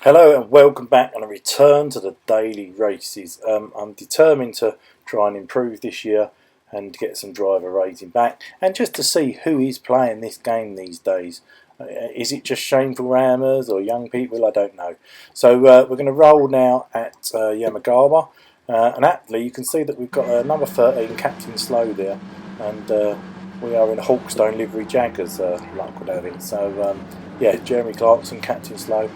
Hello and welcome back on a return to the daily races. I'm determined to try and improve this year and get some driver rating back, and just to see who is playing this game these days. Is it just shameful rammers or young people? I don't know. So we're going to roll now at Yamagata, and actually you can see that we've got number 13, Captain Slow there, and we are in a Hawkstone livery Jaggers, luck would have it. So yeah, Jeremy Clarkson, Captain Slow.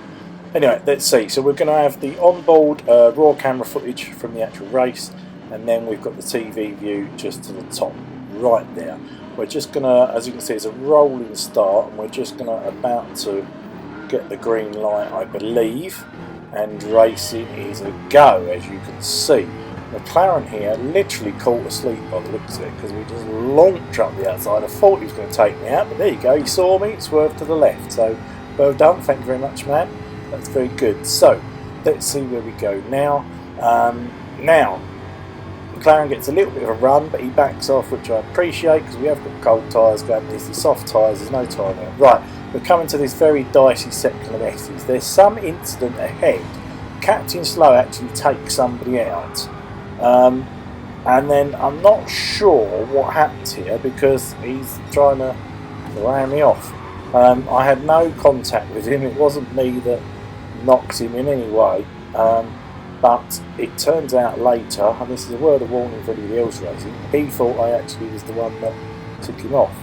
Anyway, let's see. So we're going to have the onboard raw camera footage from the actual race, and then we've got the TV view just to the top right there. We're just going to, as you can see, it's a rolling start, and we're just going to about to get the green light, I believe, and racing is a go, as you can see. McLaren here literally caught asleep by the looks of it, because we just launched up the outside. I thought he was going to take me out, but there you go, he saw me, swerved to the left. So well done, thank you very much, man. That's very good. So let's see where we go now. Now McLaren gets a little bit of a run, but he backs off, which I appreciate, because we have got cold tyres going. There's the soft tyres, there's no tyre there. Right, we're coming to this very dicey section of S's. There's some incident ahead. Captain Slow actually takes somebody out, and then I'm not sure what happens here, because he's trying to ram me off. I had no contact with him. It wasn't me that knocked him in any way, but it turns out later, and this is a word of warning for anybody else racing, he thought I actually was the one that took him off.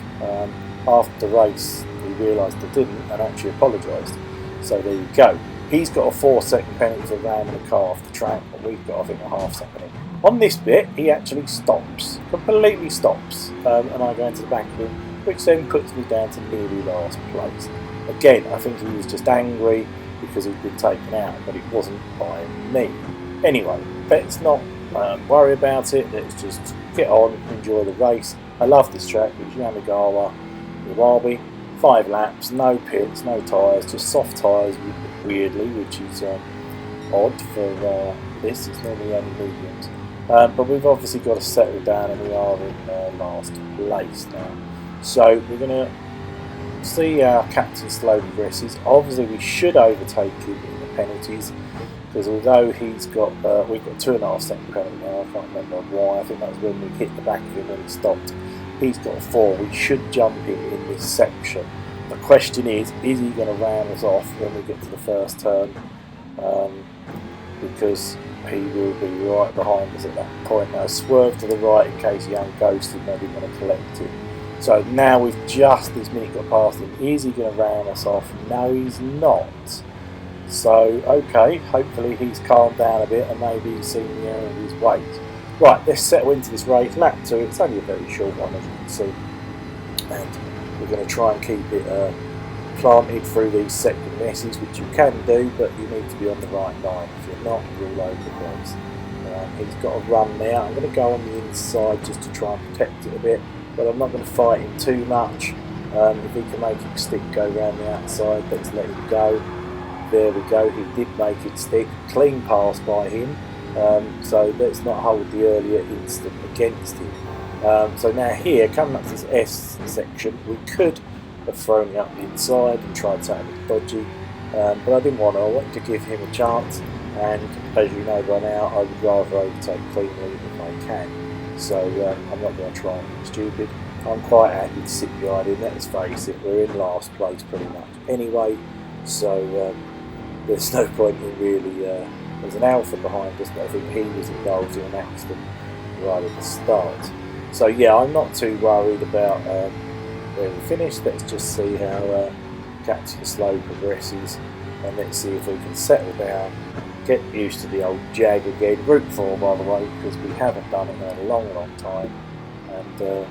After the race he realised I didn't and actually apologised. So there you go. He's got a 4-second penalty for ramming the car off the track, and we've got, I think, a half-second penalty. On this bit he actually stops, completely stops, and I go into the back of him, which then puts me down to nearly last place. Again, I think he was just angry because he'd been taken out, but it wasn't by me. Anyway, let's not worry about it. Let's just get on, enjoy the race. I love this track. It's Yamagata, Iwabi, 5 laps, no pits, no tyres, just soft tyres weirdly, which is odd for this. It's normally only mediums. But we've obviously got to settle down, and we are in last place now. So we're going to see our Captain Slow progresses. Obviously we should overtake him in the penalties, because although he's got we've got 2.5 second penalty now, I can't remember why. I think that was when we hit the back of him when he stopped. He's got a 4. We should jump him in this section. The question is he going to ram us off when we get to the first turn? Because he will be right behind us at that point. Now swerve to the right in case Young Ghosted maybe going to collect him. So now we've just this minute got past him. Is he going to ram us off? No, he's not. So, okay, hopefully he's calmed down a bit and maybe he's seen the error of his ways. Right, let's settle into this race. Lap 2, it's only a very short one, as you can see. And we're going to try and keep it planted through these second messes, which you can do, but you need to be on the right line. If you're not, you're all over the place. He's got a run now. I'm going to go on the inside just to try and protect it a bit. But I'm not going to fight him too much. If he can make it stick, go around the outside, let's let him go. There we go, he did make it stick. Clean pass by him, so let's not hold the earlier incident against him. So now here, coming up to this S section, we could have thrown it up the inside and tried something a bit dodgy, but I didn't want to. I wanted to give him a chance, and as you know by now, I would rather overtake cleanly if I can. So I'm not going to try and be stupid. I'm quite happy to sit behind him. Let's face it, we're in last place pretty much anyway. So there's no point in really. There's an Alpha behind us, but I think he was involved in an accident right at the start. So yeah, I'm not too worried about where we finish. Let's just see how Captain Slow progresses, and let's see if we can settle down. Get used to the old Jag again. Route 4, by the way, because we haven't done it in a long time. And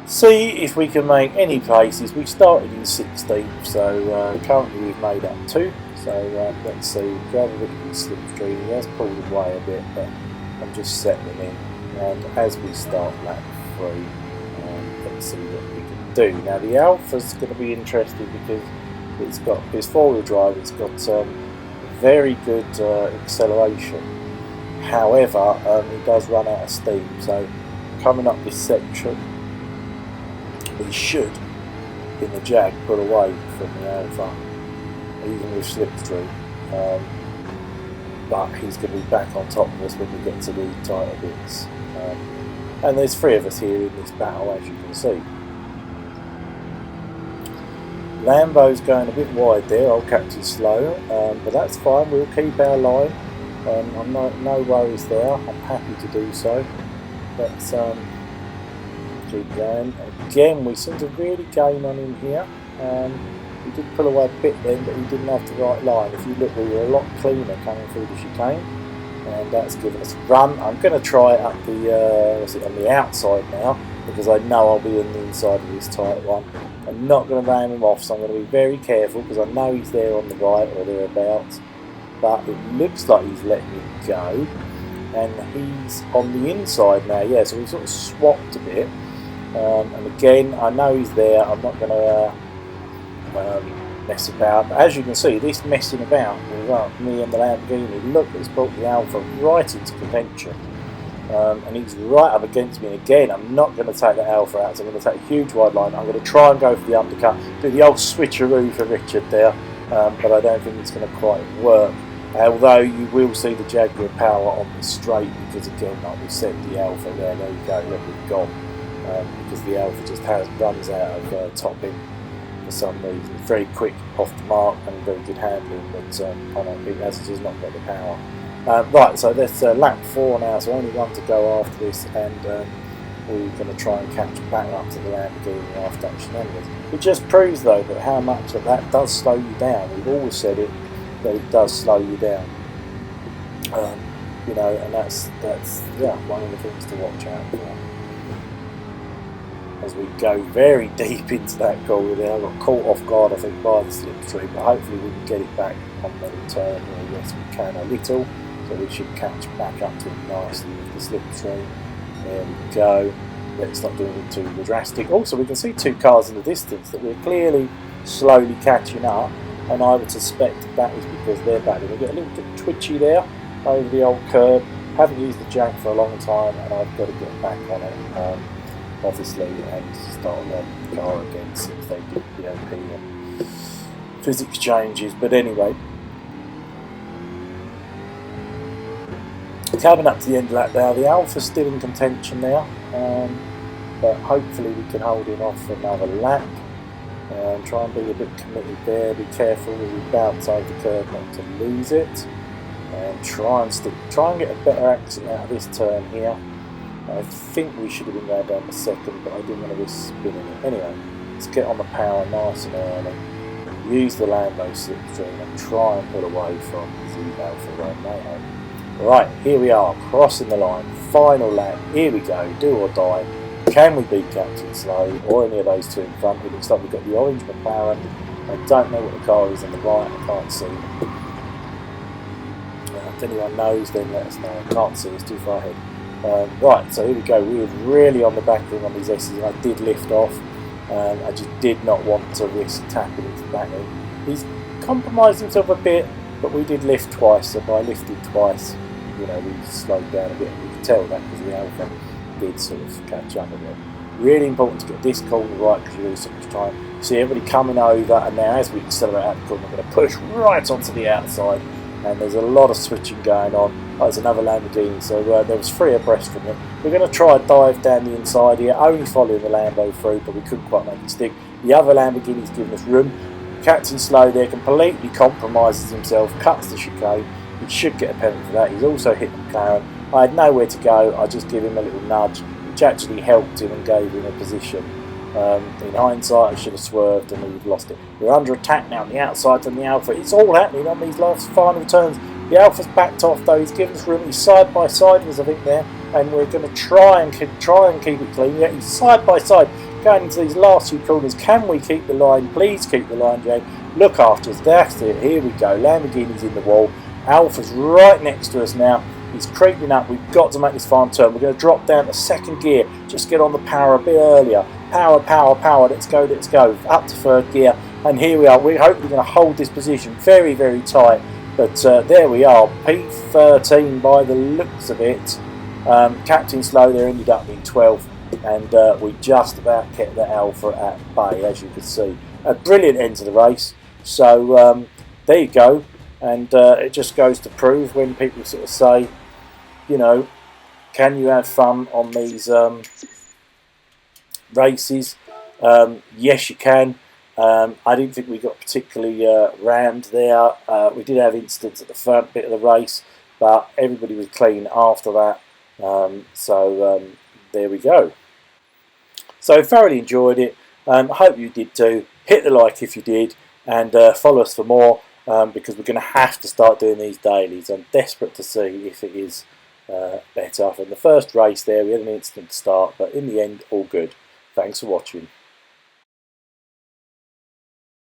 see if we can make any places. We started in 16th, so currently we've made up 2. So let's see. Grab a bit of his slipstream. He has pulled away a bit, but I'm just settling in. And as we start lap 3, let's see what we can do. Now the Alpha's going to be interesting because it's got his 4-wheel drive. It's got very good acceleration. However, he does run out of steam, so coming up this section we should, in the Jag, pull away from the Alpha. even with slipstream. But he's going to be back on top of us when we get to the title bits. And there's 3 of us here in this battle, as you can see. Lambo's going a bit wide there, old Captain Slow, but that's fine, we'll keep our line. I'm no worries there, I'm happy to do so. Let's keep going. Again, we seem to really gain on him here. We did pull away a bit then, but he didn't have the right line. If you look, we were a lot cleaner coming through the chicane, and that's given us a run. I'm going to try it up the on the outside now, because I know I'll be on the inside of this tight one. I'm not going to ram him off, so I'm going to be very careful, because I know he's there on the right or thereabouts. But it looks like he's letting it go, and he's on the inside now. Yeah, so we sort of swapped a bit. And again, I know he's there. I'm not going to mess about. But as you can see, this messing about with me and the Lamborghini, look, it's brought the Alfa right into contention. And he's right up against me. And again, I'm not going to take the Alfa out, so I'm going to take a huge wide line. I'm going to try and go for the undercut, do the old switcheroo for Richard there, but I don't think it's going to quite work. Although you will see the Jaguar power on the straight, because again, like we said, the Alfa there you go, look, we've gone. Because the Alfa just runs out of top end for some reason. Very quick off the mark and very good handling, but I don't think as it has not got the power. Right, so that's lap 4 now, so only 1 to go after this, and we're going to try and catch back up to the Lamborghini after that shenanigans. It just proves though that how much that does slow you down. We've always said it, that it does slow you down. You know, and that's yeah, one of the things to watch out for. As we go very deep into that corner there, I got caught off guard, I think, by the slipstream, but hopefully we can get it back on the return. Yes, we can a little, so we should catch back up to it nicely with the slipstream. There we go. Let's not do it too drastic. Also, we can see 2 cars in the distance that we're clearly slowly catching up, and I would suspect that is because they're battling. We get a little bit twitchy there over the old curb. Haven't used the jack for a long time, and I've got to get back on it. Obviously, and start on the car again since they did BOP and physics changes. But anyway, coming up to the end of that now, the Alfa's still in contention there, but hopefully we can hold him off for another lap and try and be a bit committed there. Be careful when we bounce over the curb not to lose it, and try and get a better exit out of this turn here. I think we should have been going down the second, but I didn't want to risk spinning it. Anyway, let's get on the power nice and early. Use the Lambo slipstream and try and pull away from the Alfa Romeo. Right, here we are, crossing the line. Final lap, here we go, do or die. Can we beat Captain Slow or any of those 2 in front? It looks like we've got the orange McLaren. I don't know what the car is on the right, I can't see. If anyone knows, then let us know. I can't see, it's too far ahead. Right, so here we go. We were really on the back end on these S's, and I did lift off. I just did not want to risk tapping into the back end. He's compromised himself a bit, but we did lift twice, so by lifting twice, you know, we slowed down a bit. You can tell that because the Alfa did sort of catch up a bit. Really important to get this corner right because you lose so much time. See everybody coming over, and now as we accelerate out the corner, we're going to push right onto the outside. And there's a lot of switching going on. Oh, there's another Lamborghini, so there was 3 abreast from it. We're going to try and dive down the inside here, only following the Lambo through, but we couldn't quite make it stick. The other Lamborghini's giving us room. Captain Slow there completely compromises himself, cuts the chicane. He should get a penalty for that. He's also hit the McLaren. I had nowhere to go. I just gave him a little nudge, which actually helped him and gave him a position. In hindsight, I should have swerved and we've lost it. We're under attack now on the outside from the Alfa. It's all happening on these last final turns. The Alfa's backed off though. He's given us room. He's side by side with us, I think, there, and we're going to try and keep it clean. Yeah, he's side by side going into these last 2 corners. Can we keep the line? Please keep the line, Jay. Look after us. That's it. Here we go. Lamborghini's in the wall. Alfa's right next to us now. He's creeping up. We've got to make this final turn. We're going to drop down to 2nd gear. Just get on the power a bit earlier. Power, power, power. Let's go, let's go. Up to 3rd gear. And here we are. We're hopefully going to hold this position very, very tight. But there we are. P13 by the looks of it. Captain Slow there ended up in 12th. And we just about kept the Alfa at bay, as you can see. A brilliant end to the race. So there you go. And it just goes to prove when people sort of say, you know, can you have fun on these races? Yes, you can. I didn't think we got particularly rammed there. We did have incidents at the front bit of the race, but everybody was clean after that. There we go. So thoroughly enjoyed it. I hope you did too. Hit the like if you did, and follow us for more, because we're going to have to start doing these dailies. I'm desperate to see if it is better. From the first race there, we had an instant start, but in the end, all good. Thanks for watching.